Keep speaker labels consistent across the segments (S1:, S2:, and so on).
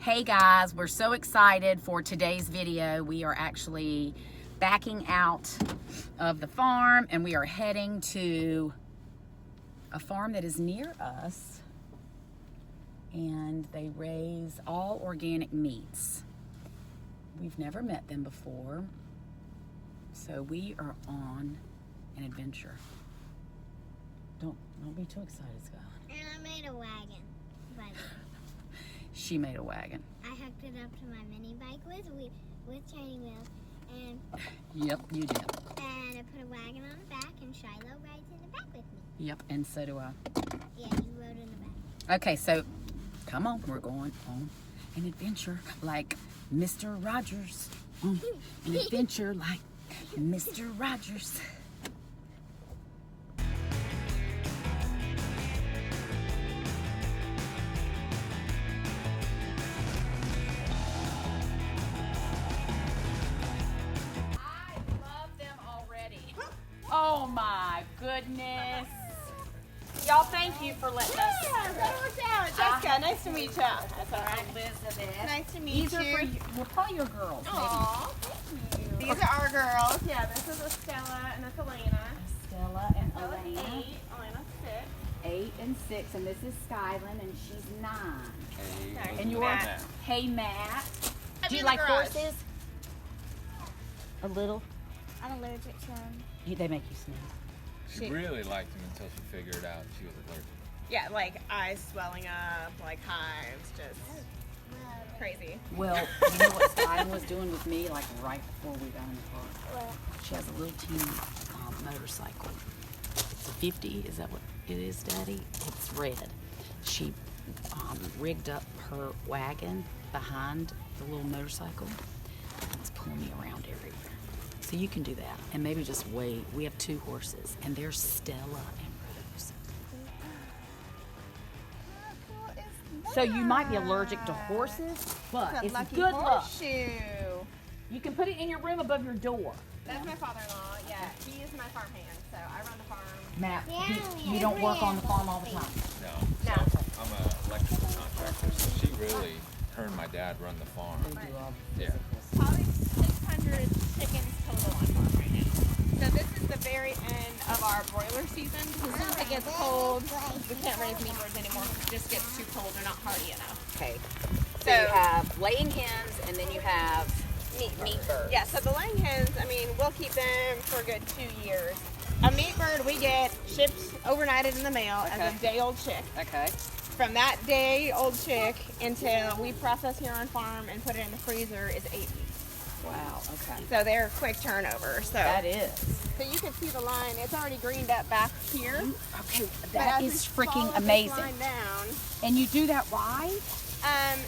S1: Hey guys, we're so excited for today's video. We are actually backing out of the farm and we are heading to a farm that is near us, and they raise all organic meats. We've never met them before, so we are on an adventure. Don't be too excited, Skylynn.
S2: And I made a wagon.
S1: She made a wagon.
S2: I hooked it up to my mini bike with training wheels, and
S1: Yep, you did.
S2: I put a wagon on the back, and Shiloh rides in the back with me.
S1: Yep, and so do I.
S2: Yeah, you rode in the back.
S1: Okay, so come on, we're going on an adventure like Mr. Rogers. An adventure like Mr. Rogers. Oh my goodness. Y'all, thank you for letting us.
S3: Yeah, that worked out. Jessica, nice to meet you. That's all right.
S1: Elizabeth.
S3: Nice to meet
S1: These
S3: you.
S1: are for you. Well, probably your girls.
S3: Aw, thank you. These are our girls. Yeah, this is Estella and that's Elena.
S1: Stella and
S3: Stella's
S1: Elena.
S3: 8, Elena's 6.
S1: 8 and 6, and this is Skylynn, and she's 9.
S3: Sorry.
S1: And you're
S3: Matt.
S1: Hey Matt.
S3: I'm
S1: Do you
S3: in the
S1: like
S3: garage.
S1: horses? A little.
S2: I'm allergic to them.
S1: They make you sneeze.
S4: She really liked him until she figured out she was allergic.
S3: Yeah, like eyes swelling up, like hives, just crazy.
S1: Well, you know what Skylynn was doing with me, like right before we got in the car? She has a little teeny motorcycle. It's a 50. Is that what it is, Daddy? It's red. She rigged up her wagon behind the little motorcycle. It's pulling me around everywhere. So you can do that, and maybe just wait. We have 2 horses, and they're Stella and Rose. So you might be allergic to horses, but
S3: It's a
S1: it's
S3: lucky
S1: good luck.
S3: horseshoe.
S1: You can put it in your room above your door.
S3: That's my father-in-law. Yeah, he is my farm hand, so I run the farm.
S1: Matt,
S2: Yeah,
S1: you don't work on the farm all the time.
S4: No.
S3: No.
S4: I'm an electrical contractor, so she really, her and my dad run the farm.
S1: They do all
S4: Yeah.
S3: Probably 600 chickens total on farm right now. So this is the very end of our broiler season. As soon as it gets cold, we can't raise meat birds anymore. It just gets too cold. They're not hardy enough.
S1: Okay.
S3: So
S1: So you have laying hens, and then you have meat birds.
S3: Yeah, so the laying hens, I mean, we'll keep them for a good 2 years. A meat bird we get shipped overnighted in the mail as
S1: Okay.
S3: a day-old chick.
S1: Okay.
S3: From that day-old chick until we process here on farm and put it in the freezer is 8 weeks.
S1: Wow. Okay.
S3: So they're quick turnover. So
S1: That is.
S3: So you can see the line. It's already greened up back here.
S1: Okay.
S3: But
S1: That
S3: as we
S1: is
S3: follow
S1: freaking
S3: this
S1: amazing.
S3: line down,
S1: And you do that why?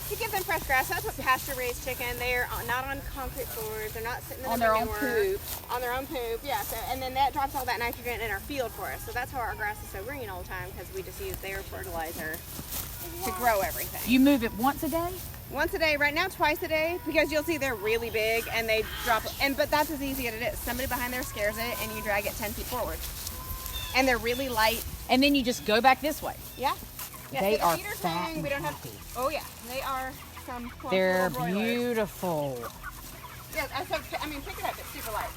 S3: to give them fresh grass. That's what pasture-raised chicken. They're not on concrete floors. They're not sitting in
S1: On
S3: the
S1: their own
S3: manure.
S1: poop.
S3: On their own poop, yeah. So, and then that drops all that nitrogen in our field for us. So that's how our grass is so green all the time, because we just use their fertilizer to grow everything.
S1: You move it once a day?
S3: Once a day, right now twice a day, because you'll see they're really big and they drop. But that's as easy as it is. Somebody behind there scares it, and you drag it 10 feet forward. And they're really light.
S1: And then you just go back this way.
S3: Yeah. Yeah,
S1: They
S3: so the
S1: are
S3: feeders
S1: fat
S3: hang,
S1: and
S3: we don't have.
S1: happy.
S3: Oh yeah, they are some. plump
S1: They're
S3: little broilers.
S1: beautiful.
S3: Yeah, so, I mean, pick it up. It's super light.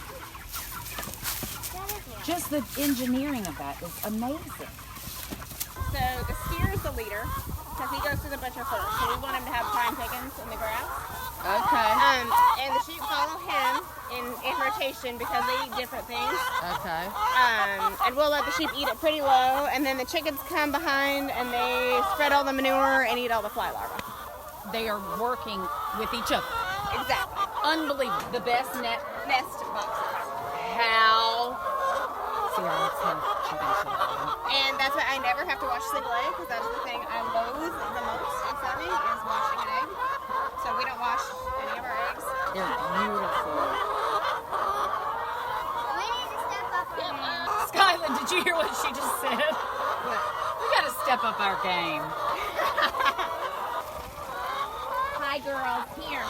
S1: Just the engineering of that is amazing.
S3: So the steer is the leader because he goes to the butcher first. So we want him to have prime pickings in the grass.
S1: Okay.
S3: And the sheep follow him in rotation because they eat different things.
S1: Okay.
S3: And we'll let the sheep eat it pretty low, and then the chickens come behind and they spread all the manure and eat all the fly larvae.
S1: They are working with each other.
S3: Exactly.
S1: Unbelievable. The best net.
S3: Nest boxes.
S1: How? See, that's how chickens.
S3: And that's why I never have to wash a single egg, because that's the thing I loathe the most in farming is washing an egg. So we don't wash any of our eggs.
S1: They're beautiful.
S2: We need to step up our game.
S1: Skylynn, did you hear what she just said? We gotta step up our game.
S3: Hi girls, here.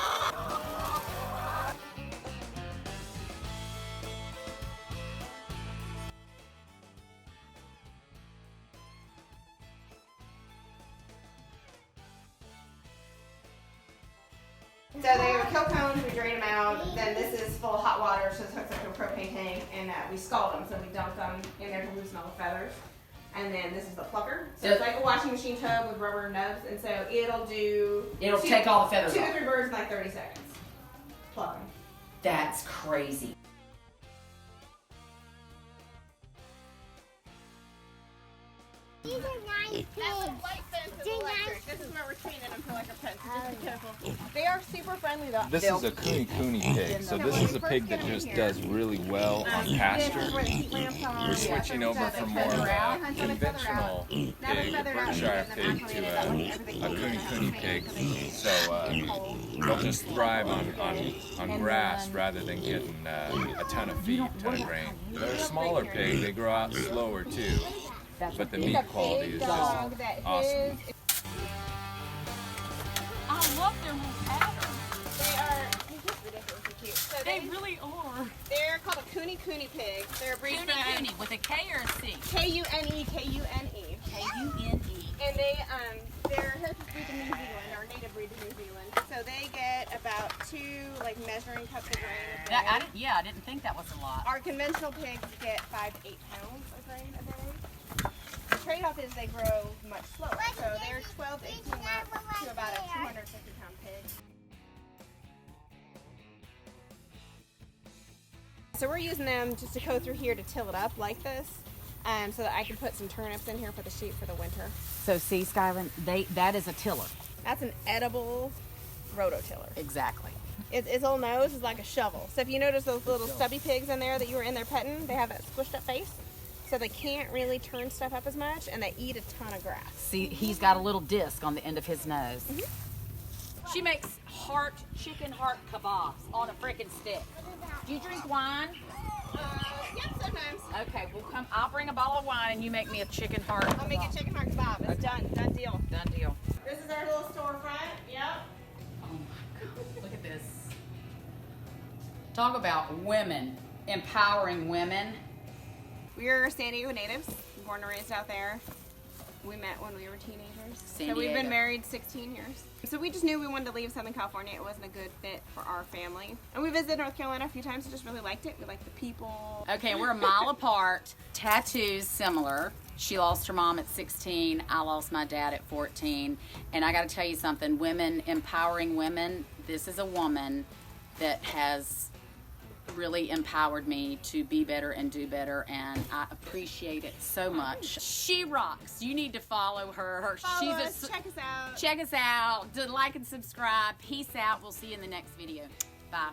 S3: So they are kill cones, we drain them out, then this is full of hot water, so it hooks up to a propane tank, and we scald them, so we dunk them in there to loosen all the feathers. And then this is the plucker. So it's like a washing machine tub with rubber nubs, and so it'll
S1: take all the feathers
S3: 2
S1: off.
S3: to 3 birds in like 30 seconds. Pluck them.
S1: That's crazy.
S2: These are nice pigs.
S3: White fence is
S2: They're
S3: electric. This is where we're training them for electric fence. Just be careful. They are super friendly though.
S4: This is a kuni pig. So this is a pig that just does really well on pasture. We're switching over from more conventional pig, Berkshire pig, to a kuni pig. So they'll just thrive on grass rather than getting a ton of feed, a ton of grain. They're a smaller pig. They grow out slower too. But the meat quality is just awesome.
S1: I love their little pattern.
S3: They are just ridiculously cute. So
S1: They really are.
S3: they're called a kuni pig. They're a breed from
S1: Kuni with a K or a C?
S3: K-U-N-E.
S1: K-U-N-E.
S3: And they're heritage breed to New Zealand, or native breed to New Zealand. So they get about 2 measuring cups of grain a day.
S1: I didn't think that was a lot.
S3: Our conventional pigs get 5 to 8 pounds of grain a day. The trade-off is they grow much slower. So they're 12 to 18 months to about a 250-pound pig. So we're using them just to go through here to till it up like this, so that I can put some turnips in here for the sheep for the winter.
S1: So see, Skylynn, that is a tiller.
S3: That's an edible rototiller.
S1: Exactly.
S3: Its little nose is like a shovel. So if you notice those little stubby pigs in there that you were in there petting, they have that squished up face. So they can't really turn stuff up as much, and they eat a ton of grass.
S1: See, he's got a little disc on the end of his nose.
S5: She makes chicken heart kebabs on a freaking stick.
S1: Do you drink wine?
S3: Yeah, sometimes.
S1: Okay, I'll bring a bottle of wine and you make me a chicken heart.
S3: I'll make a chicken heart kebab. It's done. Done deal.
S1: Done deal.
S3: This is our little storefront. Yep.
S1: Oh my God, look at this. Talk about women, empowering women.
S3: We're San Diego natives, born and raised out there. We met when we were teenagers.
S1: San
S3: So we've
S1: Diego.
S3: been married 16 years. So we just knew we wanted to leave Southern California. It wasn't a good fit for our family. And we visited North Carolina a few times and just really liked it. We liked the people.
S1: Okay, we're a mile apart. Tattoos similar. She lost her mom at 16. I lost my dad at 14. And I got to tell you something, women, empowering women, this is a woman that has really empowered me to be better and do better, and I appreciate it so much. She rocks. You need to follow her.
S3: Follow us, check us out.
S1: Check us out. Like and subscribe. Peace out. We'll see you in the next video. Bye.